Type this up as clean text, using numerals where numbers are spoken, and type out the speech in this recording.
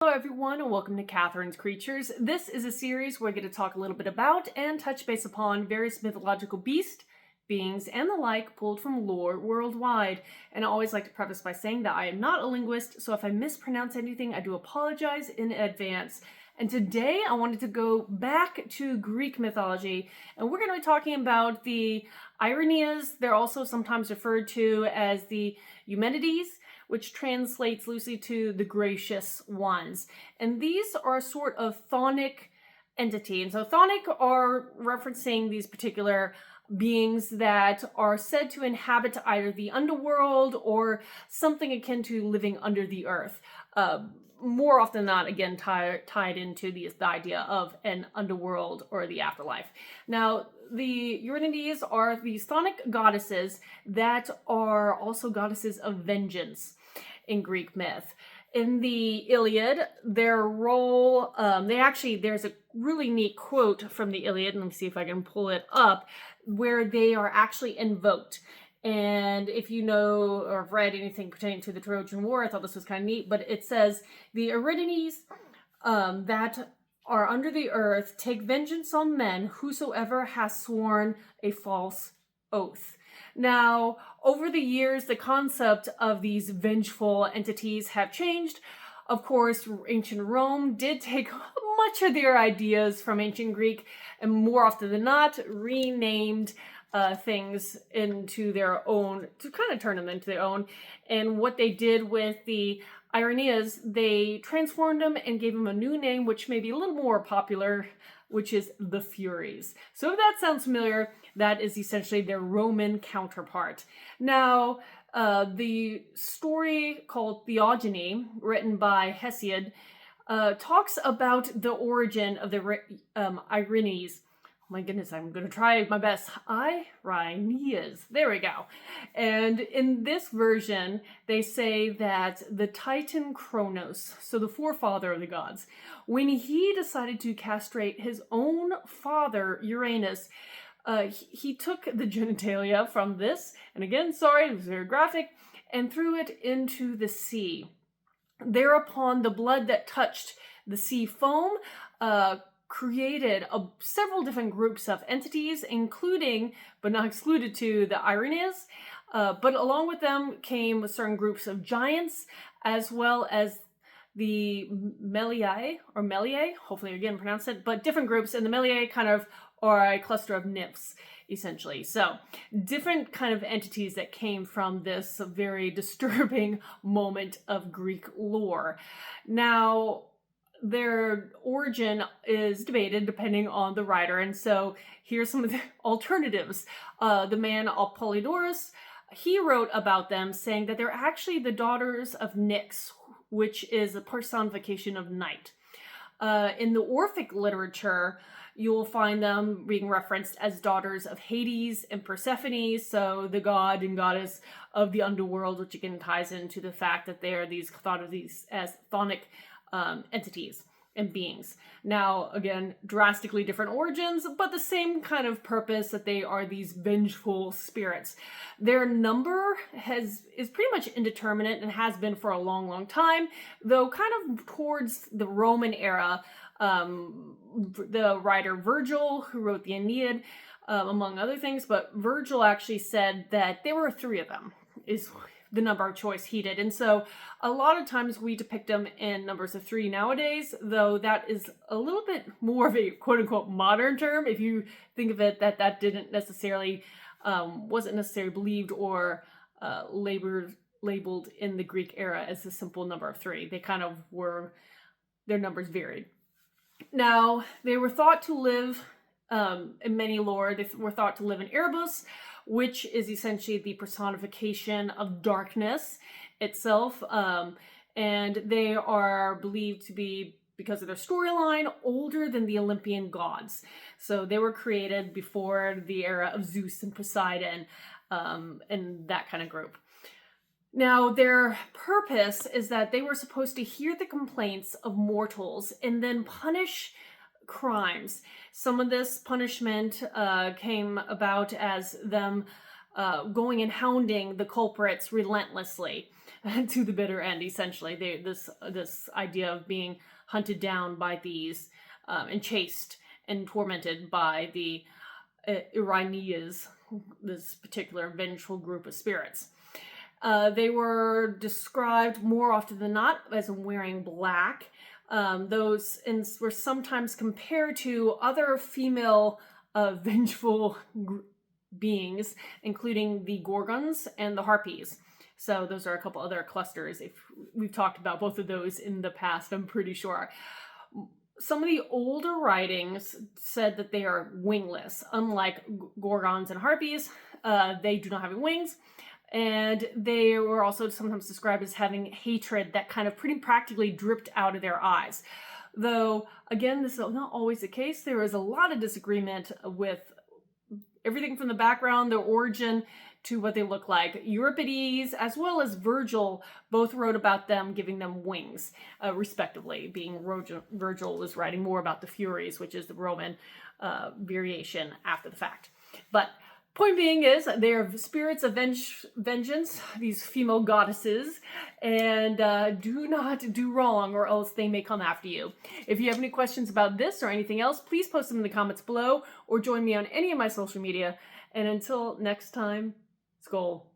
Hello everyone and welcome to Katharine's Creatures. This is a series where I get to talk a little bit about and touch base upon various mythological beasts, beings, and the like pulled from lore worldwide. And I always like to preface by saying that I am not a linguist, so if I mispronounce anything, I do apologize in advance. And today I wanted to go back to Greek mythology, and we're going to be talking about the Erinyes. They're also sometimes referred to as the Eumenides, which translates loosely to the gracious ones. And these are a sort of chthonic entity. And so chthonic are referencing these particular beings that are said to inhabit either the underworld or something akin to living under the earth. More often than not, again, tied into the idea of an underworld or the afterlife. Now, the Eumenides are these chthonic goddesses that are also goddesses of vengeance in Greek myth. In the Iliad, their role, there's a really neat quote from the Iliad, and let me see if I can pull it up, where they are actually invoked. And if you know or have read anything pertaining to the Trojan War, I thought this was kind of neat, but it says, the Erinyes that are under the earth take vengeance on men whosoever has sworn a false oath. Now, over the years, the concept of these vengeful entities have changed. Of course, ancient Rome did take much of their ideas from ancient Greek, and more often than not, renamed things into their own, to kind of turn them into their own. And what they did with the Erinyes, they transformed them and gave them a new name, which may be a little more popular, which is the Furies. So if that sounds familiar, that is essentially their Roman counterpart. Now, the story called Theogony, written by Hesiod, talks about the origin of the Erinyes. Oh my goodness, I'm going to try my best. Erinyes. There we go. And in this version, they say that the Titan Kronos, so the forefather of the gods, when he decided to castrate his own father, Uranus, he took the genitalia from this, and again, sorry, it was very graphic, and threw it into the sea. Thereupon, the blood that touched the sea foam created several different groups of entities, including, but not excluded to, the Erinyes. But along with them came certain groups of giants, as well as the Meliae, hopefully again pronounce it, but different groups, and the Meliae kind of are a cluster of nymphs, essentially. So, different kind of entities that came from this very disturbing moment of Greek lore. Now, their origin is debated depending on the writer, and so here's some of the alternatives. The man Apollodorus, he wrote about them saying that they're actually the daughters of Nyx, which is a personification of night. In the Orphic literature, you'll find them being referenced as daughters of Hades and Persephone, so the god and goddess of the underworld, which again ties into the fact that they are thought of these as chthonic entities and beings. Now, again, drastically different origins, but the same kind of purpose, that they are these vengeful spirits. Their number is pretty much indeterminate and has been for a long, long time, though kind of towards the Roman era. The writer Virgil, who wrote the Aeneid, among other things, but Virgil actually said that there were 3 of them, is the number of choice he did. And so a lot of times we depict them in numbers of 3 nowadays, though that is a little bit more of a quote-unquote modern term, if you think of it, that didn't necessarily, wasn't necessarily believed or labeled in the Greek era as a simple number of 3. They kind of were, their numbers varied. Now, they were thought to live, in many lore, they were thought to live in Erebus, which is essentially the personification of darkness itself. And they are believed to be, because of their storyline, older than the Olympian gods. So they were created before the era of Zeus and Poseidon, and that kind of group. Now, their purpose is that they were supposed to hear the complaints of mortals and then punish crimes. Some of this punishment came about as them going and hounding the culprits relentlessly. to the bitter end, essentially. This idea of being hunted down by these and chased and tormented by the Erinyes, this particular vengeful group of spirits. They were described more often than not as wearing black. Those were sometimes compared to other female vengeful beings, including the Gorgons and the Harpies. So those are a couple other clusters. If we've talked about both of those in the past, I'm pretty sure. Some of the older writings said that they are wingless. Unlike Gorgons and Harpies, they do not have wings. And they were also sometimes described as having hatred that kind of pretty practically dripped out of their eyes. Though, again, this is not always the case. There is a lot of disagreement with everything from the background, their origin, to what they look like. Euripides, as well as Virgil, both wrote about them giving them wings, respectively. Being Virgil was writing more about the Furies, which is the Roman variation after the fact. But point being is, they are spirits of vengeance, these female goddesses, and do not do wrong or else they may come after you. If you have any questions about this or anything else, please post them in the comments below or join me on any of my social media. And until next time, Skål.